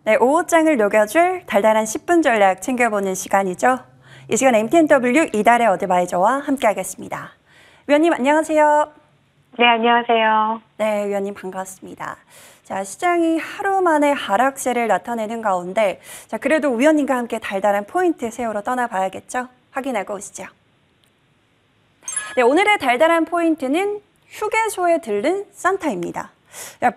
네, 오후장을 녹여줄 달달한 10분 전략 챙겨보는 시간이죠. 이 시간 MTNW 이달의 어드바이저와 함께하겠습니다. 위원님 안녕하세요. 네, 안녕하세요. 네, 위원님 반갑습니다. 자, 시장이 하루 만에 하락세를 나타내는 가운데 그래도 위원님과 함께 달달한 포인트 세우러 떠나봐야겠죠? 확인하고 오시죠. 네, 오늘의 달달한 포인트는 휴게소에 들른 산타입니다.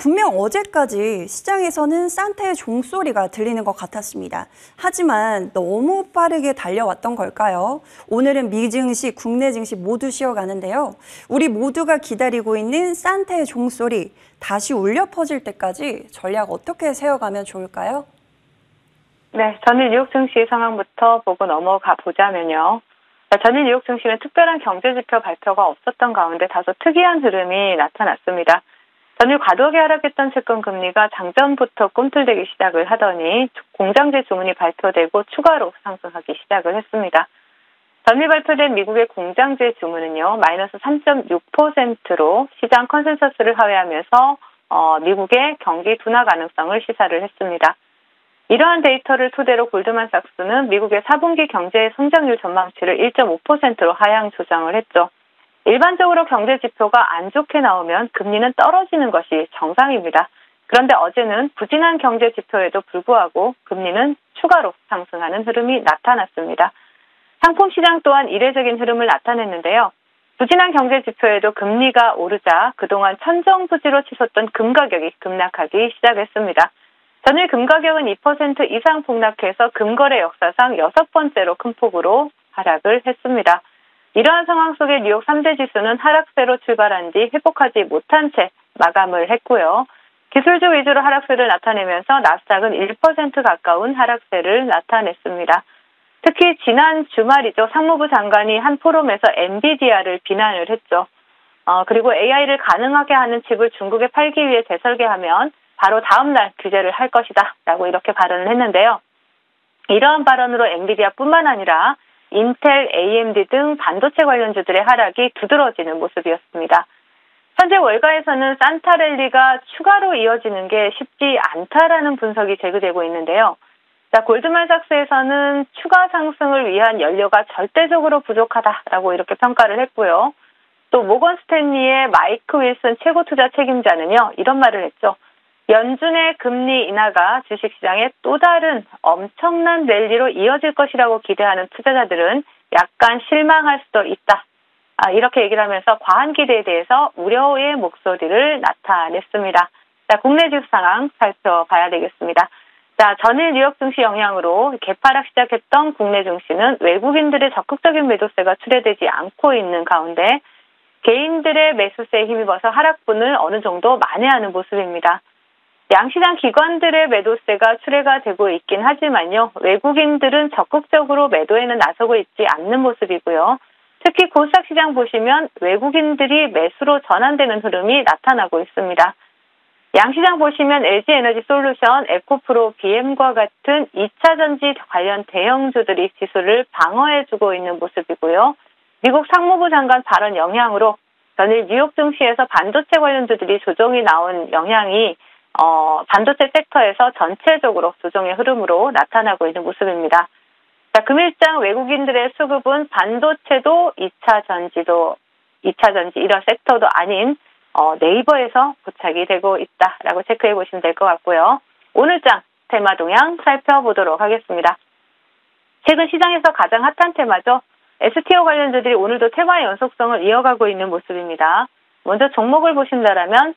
분명 어제까지 시장에서는 산타의 종소리가 들리는 것 같았습니다. 하지만 너무 빠르게 달려왔던 걸까요? 오늘은 미 증시, 국내 증시 모두 쉬어가는데요. 우리 모두가 기다리고 있는 산타의 종소리 다시 울려 퍼질 때까지 전략 어떻게 세워가면 좋을까요? 네, 전일 뉴욕 증시 상황부터 보고 넘어가 보자면요. 전일 뉴욕 증시는 특별한 경제지표 발표가 없었던 가운데 다소 특이한 흐름이 나타났습니다. 전일 과도하게 하락했던 채권 금리가 장전부터 꿈틀대기 시작을 하더니 공장제 주문이 발표되고 추가로 상승하기 시작을 했습니다. 전일 발표된 미국의 공장제 주문은요, 마이너스 3.6%로 시장 컨센서스를 하회하면서 미국의 경기 둔화 가능성을 시사를 했습니다. 이러한 데이터를 토대로 골드만삭스는 미국의 4분기 경제 성장률 전망치를 1.5%로 하향 조정을 했죠. 일반적으로 경제 지표가 안 좋게 나오면 금리는 떨어지는 것이 정상입니다. 그런데 어제는 부진한 경제 지표에도 불구하고 금리는 추가로 상승하는 흐름이 나타났습니다. 상품 시장 또한 이례적인 흐름을 나타냈는데요. 부진한 경제 지표에도 금리가 오르자 그동안 천정부지로 치솟던 금 가격이 급락하기 시작했습니다. 전일 금 가격은 2% 이상 폭락해서 금거래 역사상 6번째로 큰 폭으로 하락을 했습니다. 이러한 상황 속에 뉴욕 3대 지수는 하락세로 출발한 뒤 회복하지 못한 채 마감을 했고요. 기술주 위주로 하락세를 나타내면서 나스닥은 1% 가까운 하락세를 나타냈습니다. 특히 지난 주말이죠. 상무부 장관이 한 포럼에서 엔비디아를 비난을 했죠. 그리고 AI를 가능하게 하는 칩을 중국에 팔기 위해 재설계하면 바로 다음 날 규제를 할 것이다 라고 이렇게 발언을 했는데요. 이러한 발언으로 엔비디아뿐만 아니라 인텔, AMD 등 반도체 관련주들의 하락이 두드러지는 모습이었습니다. 현재 월가에서는 산타 랠리가 추가로 이어지는 게 쉽지 않다라는 분석이 제기되고 있는데요. 골드만삭스에서는 추가 상승을 위한 연료가 절대적으로 부족하다라고 이렇게 평가를 했고요. 또 모건 스탠리의 마이크 윌슨 최고 투자 책임자는요, 이런 말을 했죠. 연준의 금리 인하가 주식시장에 또 다른 엄청난 랠리로 이어질 것이라고 기대하는 투자자들은 약간 실망할 수도 있다. 이렇게 얘기를 하면서 과한 기대에 대해서 우려의 목소리를 나타냈습니다. 국내 지수 상황 살펴봐야 되겠습니다. 전일 뉴욕 증시 영향으로 개파락 시작했던 국내 증시는 외국인들의 적극적인 매도세가 출회되지 않고 있는 가운데 개인들의 매수세에 힘입어서 하락분을 어느 정도 만회하는 모습입니다. 양시장 기관들의 매도세가 출회가 되고 있긴 하지만요. 외국인들은 적극적으로 매도에는 나서고 있지 않는 모습이고요. 특히 코스닥 시장 보시면 외국인들이 매수로 전환되는 흐름이 나타나고 있습니다. 양시장 보시면 LG에너지솔루션, 에코프로, BM과 같은 2차 전지 관련 대형주들이 지수를 방어해주고 있는 모습이고요. 미국 상무부 장관 발언 영향으로 전일 뉴욕 증시에서 반도체 관련주들이 조정이 나온 영향이 반도체 섹터에서 전체적으로 조정의 흐름으로 나타나고 있는 모습입니다. 금일장 외국인들의 수급은 반도체도 2차 전지 이런 섹터도 아닌 네이버에서 포착이 되고 있다라고 체크해 보시면 될 것 같고요. 오늘장 테마 동향 살펴보도록 하겠습니다. 최근 시장에서 가장 핫한 테마죠. STO 관련주들이 오늘도 테마의 연속성을 이어가고 있는 모습입니다. 먼저 종목을 보신다라면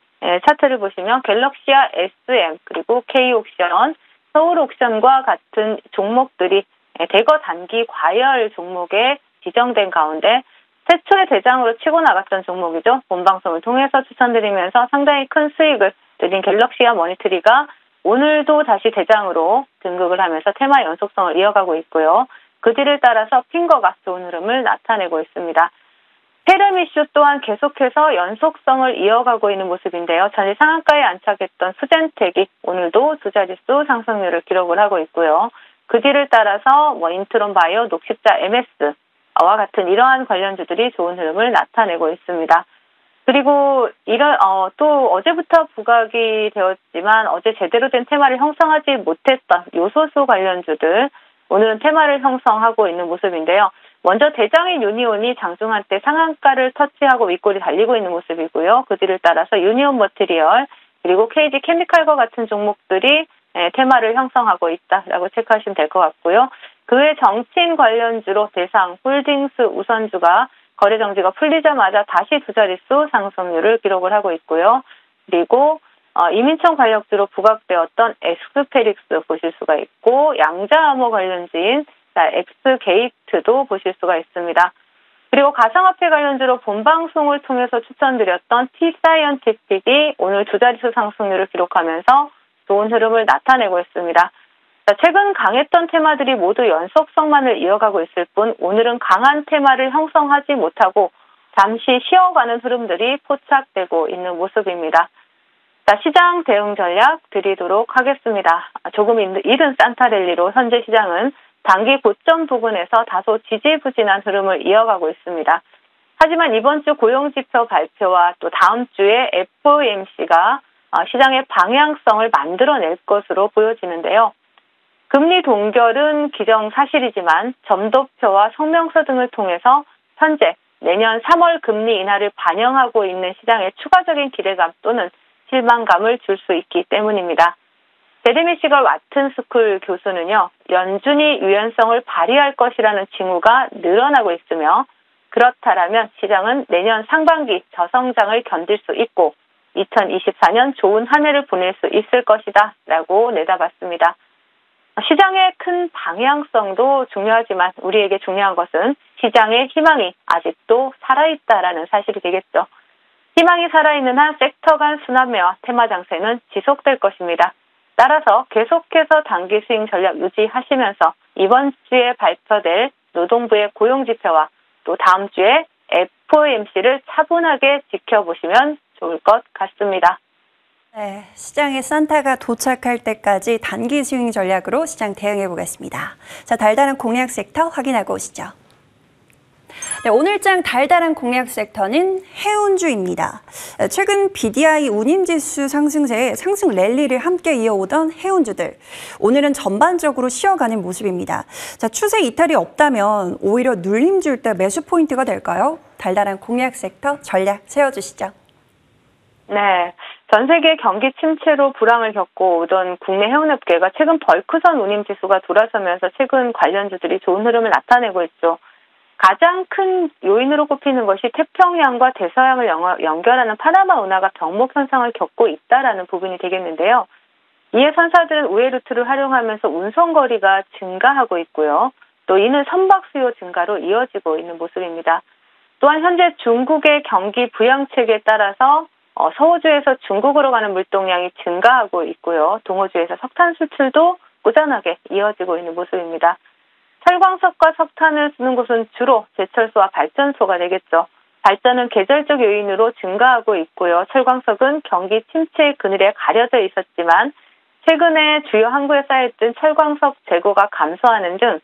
차트를 보시면 갤럭시아 SM 그리고 K옥션, 서울옥션과 같은 종목들이 대거 단기 과열 종목에 지정된 가운데 최초의 대장으로 치고 나갔던 종목이죠. 본방송을 통해서 추천드리면서 상당히 큰 수익을 드린 갤럭시아 머니터리가 오늘도 다시 대장으로 등극을 하면서 테마 연속성을 이어가고 있고요. 그 뒤를 따라서 핑거가 좋은 흐름을 나타내고 있습니다. 테름 이슈 또한 계속해서 연속성을 이어가고 있는 모습인데요. 전일 상한가에 안착했던 수젠텍이 오늘도 두 자릿수 상승률을 기록을 하고 있고요. 그 뒤를 따라서 인트론 바이오, 녹십자 MS와 같은 이러한 관련주들이 좋은 흐름을 나타내고 있습니다. 그리고 또 어제부터 부각이 되었지만 어제 제대로 된 테마를 형성하지 못했던 요소수 관련주들 오늘은 테마를 형성하고 있는 모습인데요. 먼저 대장인 유니온이 장중한 때 상한가를 터치하고 윗골이 달리고 있는 모습이고요. 그 뒤를 따라서 유니온 머티리얼 그리고 KG 케미칼과 같은 종목들이 테마를 형성하고 있다라고 체크하시면 될 것 같고요. 그 외 정치인 관련주로 대상, 홀딩스 우선주가 거래 정지가 풀리자마자 다시 두 자릿수 상승률을 기록을 하고 있고요. 그리고 이민청 관력주로 부각되었던 엑스페릭스 보실 수가 있고 양자암호 관련주인 엑스게이트도 보실 수가 있습니다. 그리고 가상화폐 관련주로 본방송을 통해서 추천드렸던 T사이언티픽이 오늘 두 자릿수 상승률을 기록하면서 좋은 흐름을 나타내고 있습니다. 최근 강했던 테마들이 모두 연속성만을 이어가고 있을 뿐 오늘은 강한 테마를 형성하지 못하고 잠시 쉬어가는 흐름들이 포착되고 있는 모습입니다. 시장 대응 전략 드리도록 하겠습니다. 조금 이른 산타랠리로 현재 시장은 단기 고점 부근에서 다소 지지부진한 흐름을 이어가고 있습니다. 하지만 이번 주 고용지표 발표와 또 다음 주에 FOMC가 시장의 방향성을 만들어낼 것으로 보여지는데요. 금리 동결은 기정사실이지만 점도표와 성명서 등을 통해서 현재 내년 3월 금리 인하를 반영하고 있는 시장의 추가적인 기대감 또는 실망감을 줄 수 있기 때문입니다. 제레미 시걸 와튼스쿨 교수는요. 연준이 유연성을 발휘할 것이라는 징후가 늘어나고 있으며 그렇다라면 시장은 내년 상반기 저성장을 견딜 수 있고 2024년 좋은 한 해를 보낼 수 있을 것이다 라고 내다봤습니다. 시장의 큰 방향성도 중요하지만 우리에게 중요한 것은 시장의 희망이 아직도 살아있다라는 사실이 되겠죠. 희망이 살아있는 한 섹터 간 순환매와 테마 장세는 지속될 것입니다. 따라서 계속해서 단기 스윙 전략 유지하시면서 이번 주에 발표될 노동부의 고용지표와 또 다음 주에 FOMC를 차분하게 지켜보시면 좋을 것 같습니다. 네, 시장에 산타가 도착할 때까지 단기 스윙 전략으로 시장 대응해 보겠습니다. 자, 달달한 공략 섹터 확인하고 오시죠. 네, 오늘장 달달한 공략 섹터는 해운주입니다. 최근 BDI 운임지수 상승세에 상승 랠리를 함께 이어오던 해운주들. 오늘은 전반적으로 쉬어가는 모습입니다. 자, 추세 이탈이 없다면 오히려 눌림 줄 때 매수 포인트가 될까요? 달달한 공략 섹터 전략 세워주시죠. 네. 전 세계 경기 침체로 불황을 겪고 오던 국내 해운업계가 최근 벌크선 운임지수가 돌아서면서 최근 관련주들이 좋은 흐름을 나타내고 있죠. 가장 큰 요인으로 꼽히는 것이 태평양과 대서양을 연결하는 파나마 운하가 병목 현상을 겪고 있다라는 부분이 되겠는데요. 이에 선사들은 우회 루트를 활용하면서 운송거리가 증가하고 있고요. 또 이는 선박 수요 증가로 이어지고 있는 모습입니다. 또한 현재 중국의 경기 부양책에 따라서 서호주에서 중국으로 가는 물동량이 증가하고 있고요. 동호주에서 석탄 수출도 꾸준하게 이어지고 있는 모습입니다. 철광석과 석탄을 쓰는 곳은 주로 제철소와 발전소가 되겠죠. 발전은 계절적 요인으로 증가하고 있고요. 철광석은 경기 침체의 그늘에 가려져 있었지만 최근에 주요 항구에 쌓여있던 철광석 재고가 감소하는 등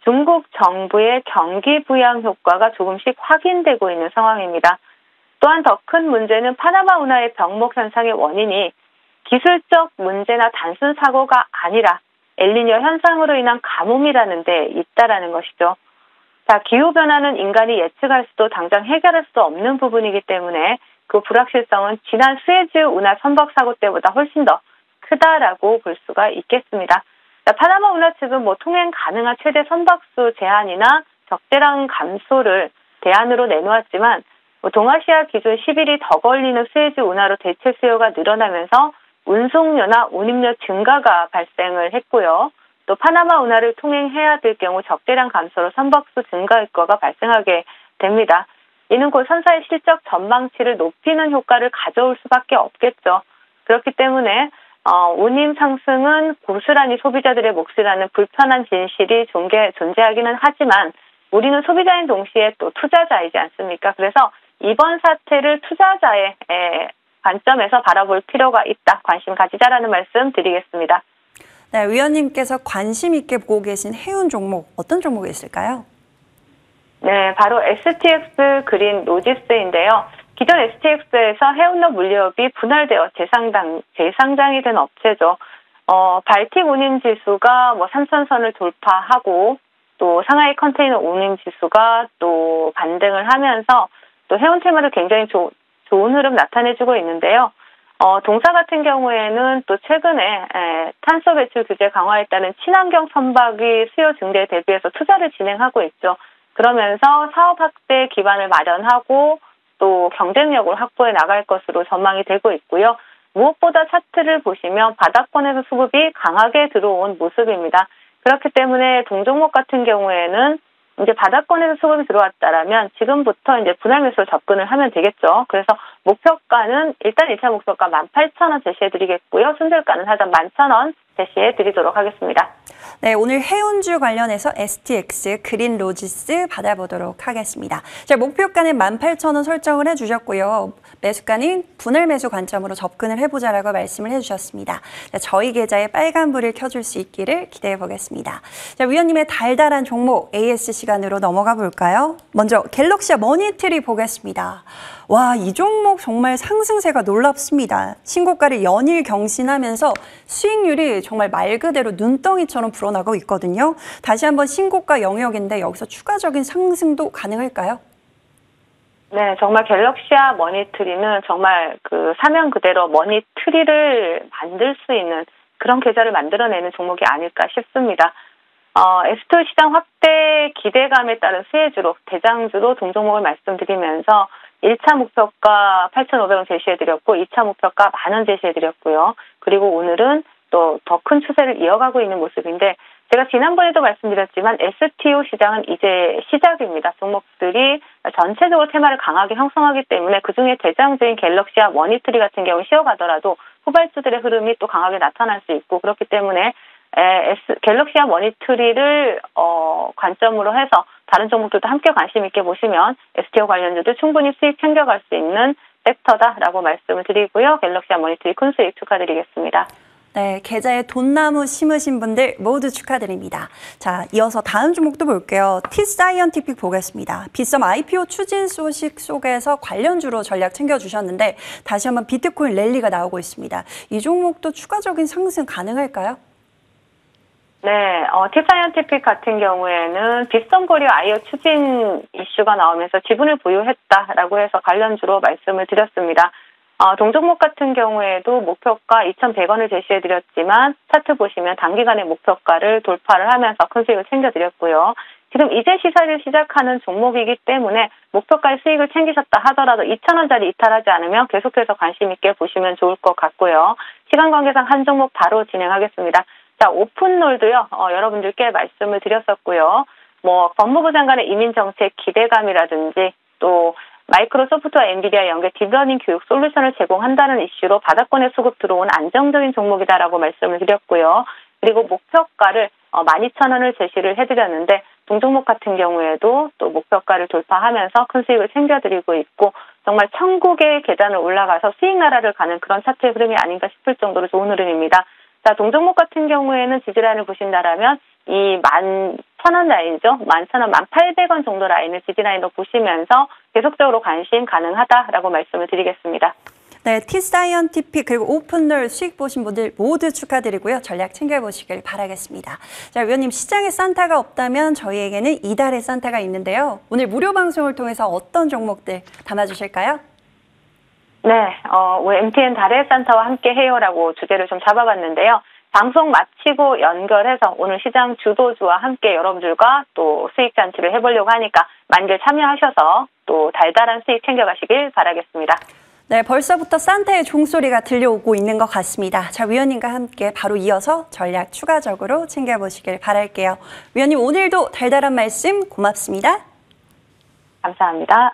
중국 정부의 경기 부양 효과가 조금씩 확인되고 있는 상황입니다. 또한 더 큰 문제는 파나마 운하의 병목 현상의 원인이 기술적 문제나 단순 사고가 아니라 엘니뇨 현상으로 인한 가뭄이라는 데 있다라는 것이죠. 자, 기후변화는 인간이 예측할 수도 당장 해결할 수도 없는 부분이기 때문에 그 불확실성은 지난 수에즈 운하 선박 사고 때보다 훨씬 더 크다라고 볼 수가 있겠습니다. 자, 파나마 운하 측은 통행 가능한 최대 선박수 제한이나 적재량 감소를 대안으로 내놓았지만 동아시아 기준 10일이 더 걸리는 수에즈 운하로 대체 수요가 늘어나면서 운송료나 운임료 증가가 발생을 했고요. 또 파나마 운하를 통행해야 될 경우 적재량 감소로 선박수 증가 효과가 발생하게 됩니다. 이는 곧 선사의 실적 전망치를 높이는 효과를 가져올 수밖에 없겠죠. 그렇기 때문에 운임 상승은 고스란히 소비자들의 몫이라는 불편한 진실이 존재하기는 하지만 우리는 소비자인 동시에 또 투자자이지 않습니까? 그래서 이번 사태를 투자자의 관점에서 바라볼 필요가 있다. 관심 가지자라는 말씀 드리겠습니다. 네, 위원님께서 관심 있게 보고 계신 해운 종목, 어떤 종목이 있을까요? 네, 바로 STX 그린 로지스인데요. 기존 STX에서 해운업 물류업이 분할되어 재상장이 된 업체죠. 발틱 운임지수가 뭐 3,000선을 돌파하고 또 상하이 컨테이너 운임지수가 또 반등을 하면서 또 해운 테마도 굉장히 좋은 흐름 나타내주고 있는데요. 동사 같은 경우에는 또 최근에 탄소 배출 규제 강화에 따른 친환경 선박이 수요 증대에 대비해서 투자를 진행하고 있죠. 그러면서 사업 확대 기반을 마련하고 또 경쟁력을 확보해 나갈 것으로 전망이 되고 있고요. 무엇보다 차트를 보시면 바닥권에서 수급이 강하게 들어온 모습입니다. 그렇기 때문에 동종목 같은 경우에는 이제 바닥권에서 수급이 들어왔다라면 지금부터 이제 분할 매수로 접근을 하면 되겠죠. 그래서 목표가는 일단 1차 목표가 18,000원 제시해드리겠고요. 손절가는 하단 11,000원 제시해드리도록 하겠습니다. 네, 오늘 해운주 관련해서 STX, 그린로지스 받아보도록 하겠습니다. 자, 목표가는 18,000원 설정을 해주셨고요. 매수가는 분할 매수 관점으로 접근을 해보자라고 말씀을 해주셨습니다. 자, 저희 계좌에 빨간불을 켜줄 수 있기를 기대해 보겠습니다. 자, 위원님의 달달한 종목 AS 시간으로 넘어가 볼까요? 먼저 갤럭시와 머니트리 보겠습니다. 와, 이 종목 정말 상승세가 놀랍습니다. 신고가를 연일 경신하면서 수익률이 정말 말 그대로 눈덩이처럼 불어나고 있거든요. 다시 한번 신고가 영역인데 여기서 추가적인 상승도 가능할까요? 네, 정말 갤럭시와 머니트리는 정말 그 사명 그대로 머니트리를 만들 수 있는 그런 계좌를 만들어내는 종목이 아닐까 싶습니다. S2 시장 확대 기대감에 따른 수혜주로 대장주로 동종목을 말씀드리면서 1차 목표가 8,500원 제시해드렸고 2차 목표가 10,000원 제시해드렸고요. 그리고 오늘은 또 더 큰 추세를 이어가고 있는 모습인데 제가 지난번에도 말씀드렸지만 STO 시장은 이제 시작입니다. 종목들이 전체적으로 테마를 강하게 형성하기 때문에 그중에 대장주인 갤럭시와 머니트리 같은 경우 쉬어가더라도 후발주들의 흐름이 또 강하게 나타날 수 있고 그렇기 때문에 갤럭시와 머니트리를 관점으로 해서 다른 종목들도 함께 관심 있게 보시면 STO 관련주도 충분히 수익 챙겨갈 수 있는 섹터다라고 말씀을 드리고요. 갤럭시와 머니트리 큰 수익 축하드리겠습니다. 네, 계좌에 돈나무 심으신 분들 모두 축하드립니다. 자, 이어서 다음 종목도 볼게요. T사이언티픽 보겠습니다. 빗썸 IPO 추진 소식 속에서 관련주로 전략 챙겨주셨는데 다시 한번 비트코인 랠리가 나오고 있습니다. 이 종목도 추가적인 상승 가능할까요? 네, T사이언티픽 같은 경우에는 빗썸 고려 IO 추진 이슈가 나오면서 지분을 보유했다라고 해서 관련주로 말씀을 드렸습니다. 동종목 같은 경우에도 목표가 2,100원을 제시해드렸지만 차트 보시면 단기간에 목표가를 돌파를 하면서 큰 수익을 챙겨드렸고요. 지금 이제 시사를 시작하는 종목이기 때문에 목표가의 수익을 챙기셨다 하더라도 2,000원짜리 이탈하지 않으면 계속해서 관심 있게 보시면 좋을 것 같고요. 시간 관계상 한 종목 바로 진행하겠습니다. 자, 오픈롤도요. 여러분들께 말씀을 드렸었고요. 법무부 장관의 이민정책 기대감이라든지 또 마이크로소프트와 엔비디아 연계 딥러닝 교육 솔루션을 제공한다는 이슈로 바닥권에 수급 들어온 안정적인 종목이다라고 말씀을 드렸고요. 그리고 목표가를 12,000원을 제시를 해드렸는데 동종목 같은 경우에도 또 목표가를 돌파하면서 큰 수익을 챙겨드리고 있고 정말 천국의 계단을 올라가서 수익 나라를 가는 그런 차트의 흐름이 아닌가 싶을 정도로 좋은 흐름입니다. 자, 동종목 같은 경우에는 지지라인을 보신다라면 이 11,000원 라인이죠. 11,000원, 1,800원 정도 라인을 지지라인으로 보시면서 계속적으로 관심 가능하다라고 말씀을 드리겠습니다. 네, T사이언티픽 그리고 오픈롤 수익 보신 분들 모두 축하드리고요. 전략 챙겨보시길 바라겠습니다. 자, 위원님 시장에 산타가 없다면 저희에게는 이달의 산타가 있는데요. 오늘 무료 방송을 통해서 어떤 종목들 담아주실까요? 네, MTN 달의 산타와 함께 해요라고 주제를 좀 잡아봤는데요. 방송 마치고 연결해서 오늘 시장 주도주와 함께 여러분들과 또 수익 잔치를 해보려고 하니까 많이들 참여하셔서 또 달달한 수익 챙겨가시길 바라겠습니다. 네, 벌써부터 산타의 종소리가 들려오고 있는 것 같습니다. 자, 위원님과 함께 바로 이어서 전략 추가적으로 챙겨보시길 바랄게요. 위원님 오늘도 달달한 말씀 고맙습니다. 감사합니다.